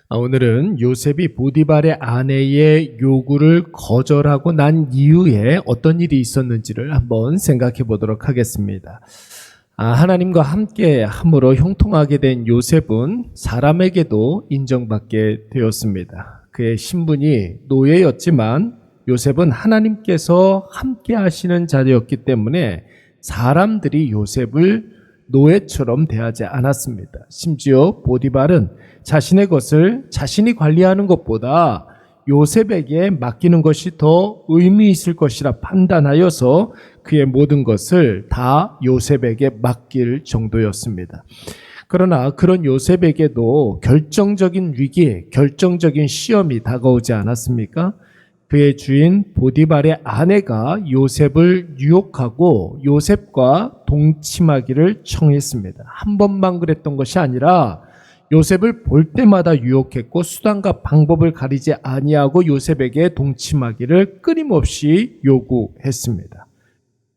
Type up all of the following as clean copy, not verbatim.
오늘은 요셉이 보디발의 아내의 요구를 거절하고 난 이후에 어떤 일이 있었는지를 한번 생각해 보도록 하겠습니다. 하나님과 함께 함으로 형통하게 된 요셉은 사람에게도 인정받게 되었습니다. 그의 신분이 노예였지만 요셉은 하나님께서 함께 하시는 자리였기 때문에 사람들이 요셉을 노예처럼 대하지 않았습니다. 심지어 보디발은 자신의 것을 자신이 관리하는 것보다 요셉에게 맡기는 것이 더 의미 있을 것이라 판단하여서 그의 모든 것을 다 요셉에게 맡길 정도였습니다. 그러나 그런 요셉에게도 결정적인 위기, 결정적인 시험이 다가오지 않았습니까? 그의 주인 보디발의 아내가 요셉을 유혹하고 요셉과 동침하기를 청했습니다. 한 번만 그랬던 것이 아니라 요셉을 볼 때마다 유혹했고 수단과 방법을 가리지 아니하고 요셉에게 동침하기를 끊임없이 요구했습니다.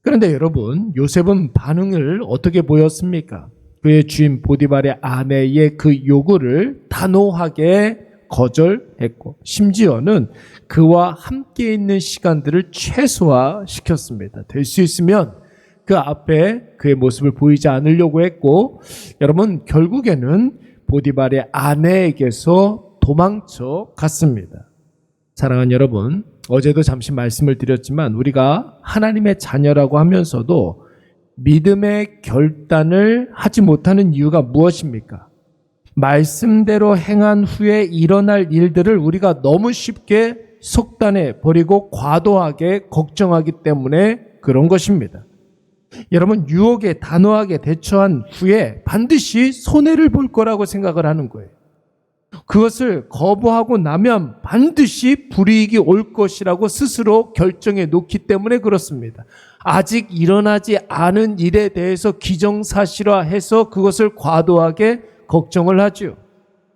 그런데 여러분, 요셉은 반응을 어떻게 보였습니까? 그의 주인 보디발의 아내의 그 요구를 단호하게 거절했고 심지어는 그와 함께 있는 시간들을 최소화시켰습니다. 될 수 있으면 그 앞에 그의 모습을 보이지 않으려고 했고, 여러분 결국에는 보디발의 아내에게서 도망쳐 갔습니다. 사랑하는 여러분, 어제도 잠시 말씀을 드렸지만 우리가 하나님의 자녀라고 하면서도 믿음의 결단을 하지 못하는 이유가 무엇입니까? 말씀대로 행한 후에 일어날 일들을 우리가 너무 쉽게 속단해 버리고 과도하게 걱정하기 때문에 그런 것입니다. 여러분, 유혹에 단호하게 대처한 후에 반드시 손해를 볼 거라고 생각을 하는 거예요. 그것을 거부하고 나면 반드시 불이익이 올 것이라고 스스로 결정해 놓기 때문에 그렇습니다. 아직 일어나지 않은 일에 대해서 기정사실화해서 그것을 과도하게 걱정을 하죠.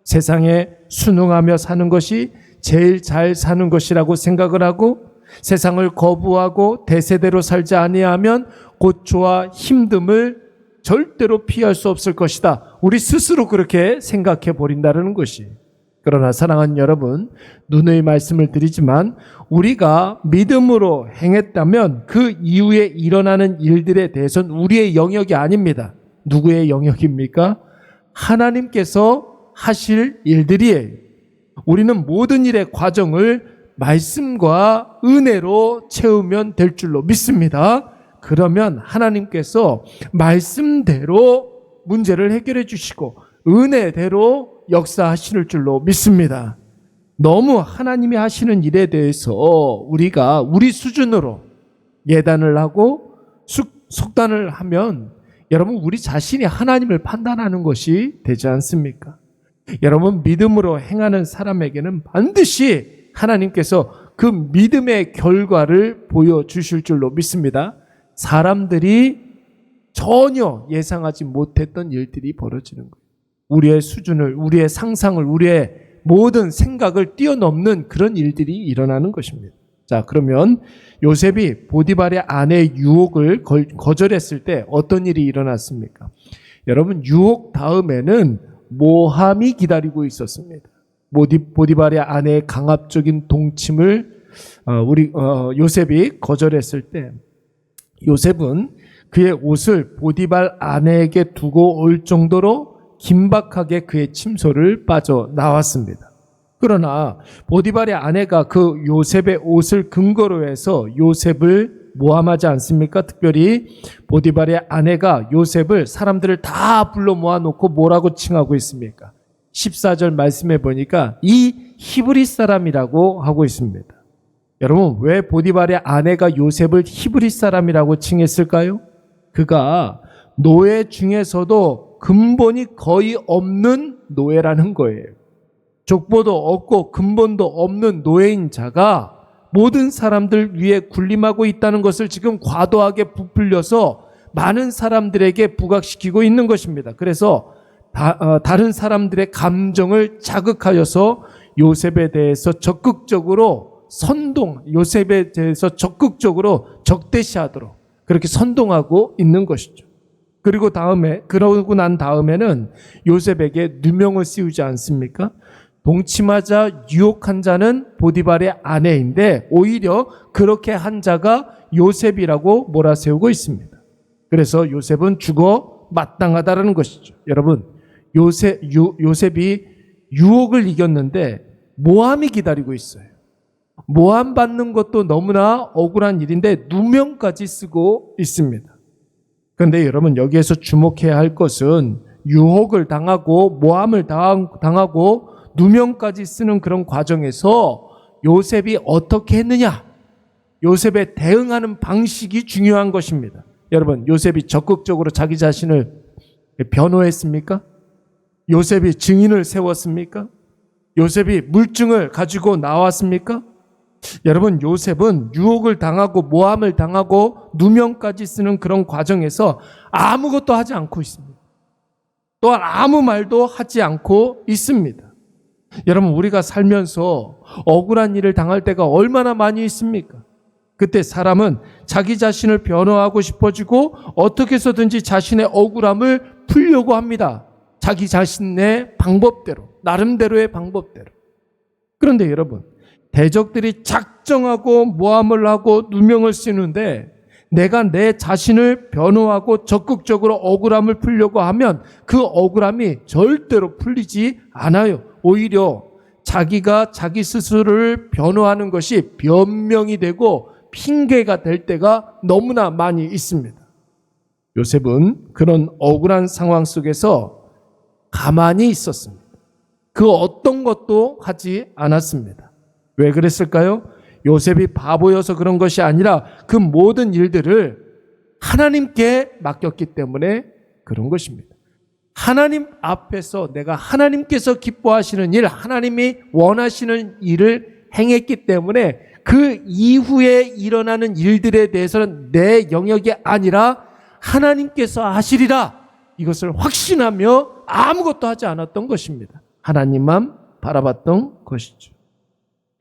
세상에 순응하며 사는 것이 제일 잘 사는 것이라고 생각을 하고 세상을 거부하고 대세대로 살지 아니하면 고초와 힘듦을 절대로 피할 수 없을 것이다. 우리 스스로 그렇게 생각해 버린다는 것이. 그러나 사랑하는 여러분, 누누이 말씀을 드리지만 우리가 믿음으로 행했다면 그 이후에 일어나는 일들에 대해서는 우리의 영역이 아닙니다. 누구의 영역입니까? 하나님께서 하실 일들이에요. 우리는 모든 일의 과정을 말씀과 은혜로 채우면 될 줄로 믿습니다. 그러면 하나님께서 말씀대로 문제를 해결해 주시고 은혜대로 역사하실 줄로 믿습니다. 너무 하나님이 하시는 일에 대해서 우리가 우리 수준으로 예단을 하고 속단을 하면 여러분, 우리 자신이 하나님을 판단하는 것이 되지 않습니까? 여러분, 믿음으로 행하는 사람에게는 반드시 하나님께서 그 믿음의 결과를 보여주실 줄로 믿습니다. 사람들이 전혀 예상하지 못했던 일들이 벌어지는 거예요. 우리의 수준을, 우리의 상상을, 우리의 모든 생각을 뛰어넘는 그런 일들이 일어나는 것입니다. 자, 그러면 요셉이 보디발의 아내의 유혹을 거절했을 때 어떤 일이 일어났습니까? 여러분, 유혹 다음에는 모함이 기다리고 있었습니다. 보디발의 아내의 강압적인 동침을 요셉이 거절했을 때 요셉은 그의 옷을 보디발 아내에게 두고 올 정도로 긴박하게 그의 침소를 빠져나왔습니다. 그러나 보디발의 아내가 그 요셉의 옷을 근거로 해서 요셉을 모함하지 않습니까? 특별히 보디발의 아내가 요셉을 사람들을 다 불러 모아놓고 뭐라고 칭하고 있습니까? 14절 말씀해 보니까 이 히브리 사람이라고 하고 있습니다. 여러분, 왜 보디발의 아내가 요셉을 히브리 사람이라고 칭했을까요? 그가 노예 중에서도 근본이 거의 없는 노예라는 거예요. 족보도 없고 근본도 없는 노예인 자가 모든 사람들 위에 군림하고 있다는 것을 지금 과도하게 부풀려서 많은 사람들에게 부각시키고 있는 것입니다. 그래서 다른 사람들의 감정을 자극하여서 요셉에 대해서 적극적으로 요셉에 대해서 적극적으로 적대시하도록 그렇게 선동하고 있는 것이죠. 그러고 난 다음에는 요셉에게 누명을 씌우지 않습니까? 동침하자 유혹한 자는 보디발의 아내인데 오히려 그렇게 한 자가 요셉이라고 몰아세우고 있습니다. 그래서 요셉은 죽어 마땅하다라는 것이죠. 여러분, 요셉이 유혹을 이겼는데 모함이 기다리고 있어요. 모함 받는 것도 너무나 억울한 일인데 누명까지 쓰고 있습니다. 그런데 여러분, 여기에서 주목해야 할 것은 유혹을 당하고 모함을 당하고 누명까지 쓰는 그런 과정에서 요셉이 어떻게 했느냐, 요셉에 대응하는 방식이 중요한 것입니다. 여러분, 요셉이 적극적으로 자기 자신을 변호했습니까? 요셉이 증인을 세웠습니까? 요셉이 물증을 가지고 나왔습니까? 여러분, 요셉은 유혹을 당하고 모함을 당하고 누명까지 쓰는 그런 과정에서 아무것도 하지 않고 있습니다. 또한 아무 말도 하지 않고 있습니다. 여러분, 우리가 살면서 억울한 일을 당할 때가 얼마나 많이 있습니까? 그때 사람은 자기 자신을 변호하고 싶어지고 어떻게 해서든지 자신의 억울함을 풀려고 합니다. 자기 자신의 방법대로, 나름대로의 방법대로. 그런데 여러분, 대적들이 작정하고 모함을 하고 누명을 쓰는데 내가 내 자신을 변호하고 적극적으로 억울함을 풀려고 하면 그 억울함이 절대로 풀리지 않아요. 오히려 자기가 자기 스스로를 변호하는 것이 변명이 되고 핑계가 될 때가 너무나 많이 있습니다. 요셉은 그런 억울한 상황 속에서 가만히 있었습니다. 그 어떤 것도 하지 않았습니다. 왜 그랬을까요? 요셉이 바보여서 그런 것이 아니라 그 모든 일들을 하나님께 맡겼기 때문에 그런 것입니다. 하나님 앞에서 내가 하나님께서 기뻐하시는 일, 하나님이 원하시는 일을 행했기 때문에 그 이후에 일어나는 일들에 대해서는 내 영역이 아니라 하나님께서 하시리라, 이것을 확신하며 아무것도 하지 않았던 것입니다. 하나님만 바라봤던 것이죠.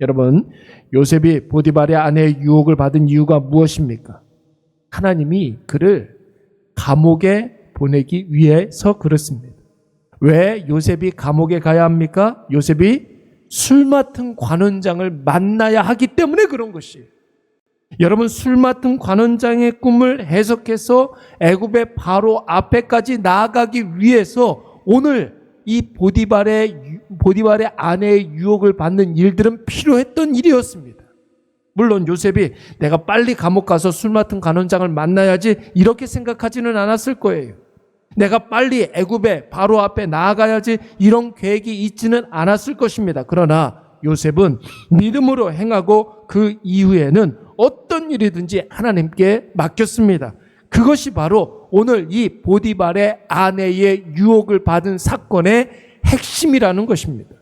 여러분, 요셉이 보디발의 아내의 유혹을 받은 이유가 무엇입니까? 하나님이 그를 감옥에 보내기 위해서 그렇습니다. 왜 요셉이 감옥에 가야 합니까? 요셉이 술 맡은 관원장을 만나야 하기 때문에 그런 것이에요. 여러분, 술 맡은 관원장의 꿈을 해석해서 애굽의 바로 앞에까지 나아가기 위해서 오늘 이 보디발의 아내의 유혹을 받는 일들은 필요했던 일이었습니다. 물론 요셉이 내가 빨리 감옥 가서 술 맡은 관원장을 만나야지 이렇게 생각하지는 않았을 거예요. 내가 빨리 애굽의 바로 앞에 나아가야지 이런 계획이 있지는 않았을 것입니다. 그러나 요셉은 믿음으로 행하고 그 이후에는 어떤 일이든지 하나님께 맡겼습니다. 그것이 바로 오늘 이 보디발의 아내의 유혹을 받은 사건의 핵심이라는 것입니다.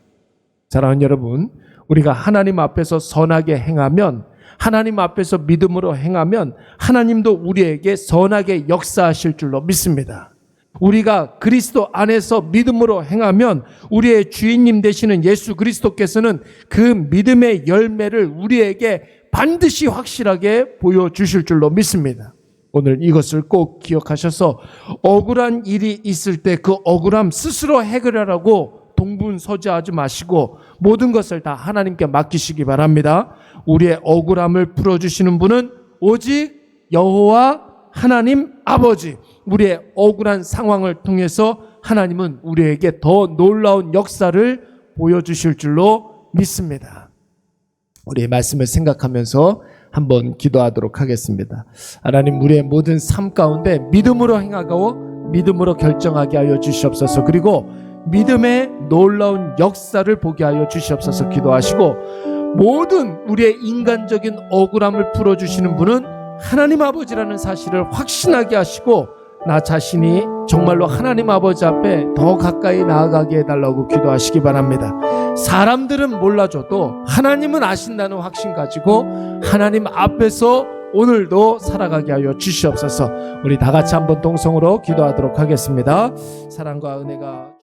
사랑하는 여러분, 우리가 하나님 앞에서 선하게 행하면, 하나님 앞에서 믿음으로 행하면 하나님도 우리에게 선하게 역사하실 줄로 믿습니다. 우리가 그리스도 안에서 믿음으로 행하면 우리의 주인님 되시는 예수 그리스도께서는 그 믿음의 열매를 우리에게 반드시 확실하게 보여주실 줄로 믿습니다. 오늘 이것을 꼭 기억하셔서 억울한 일이 있을 때 그 억울함 스스로 해결하라고 동분서주하지 마시고 모든 것을 다 하나님께 맡기시기 바랍니다. 우리의 억울함을 풀어주시는 분은 오직 여호와 하나님 아버지. 우리의 억울한 상황을 통해서 하나님은 우리에게 더 놀라운 역사를 보여주실 줄로 믿습니다. 우리의 말씀을 생각하면서 한번 기도하도록 하겠습니다. 하나님, 우리의 모든 삶 가운데 믿음으로 행하고 믿음으로 결정하게 하여 주시옵소서. 그리고 믿음의 놀라운 역사를 보게 하여 주시옵소서 기도하시고, 모든 우리의 인간적인 억울함을 풀어주시는 분은 하나님 아버지라는 사실을 확신하게 하시고 나 자신이 정말로 하나님 아버지 앞에 더 가까이 나아가게 해달라고 기도하시기 바랍니다. 사람들은 몰라줘도 하나님은 아신다는 확신 가지고 하나님 앞에서 오늘도 살아가게 하여 주시옵소서. 우리 다 같이 한번 동성으로 기도하도록 하겠습니다. 사랑과 은혜가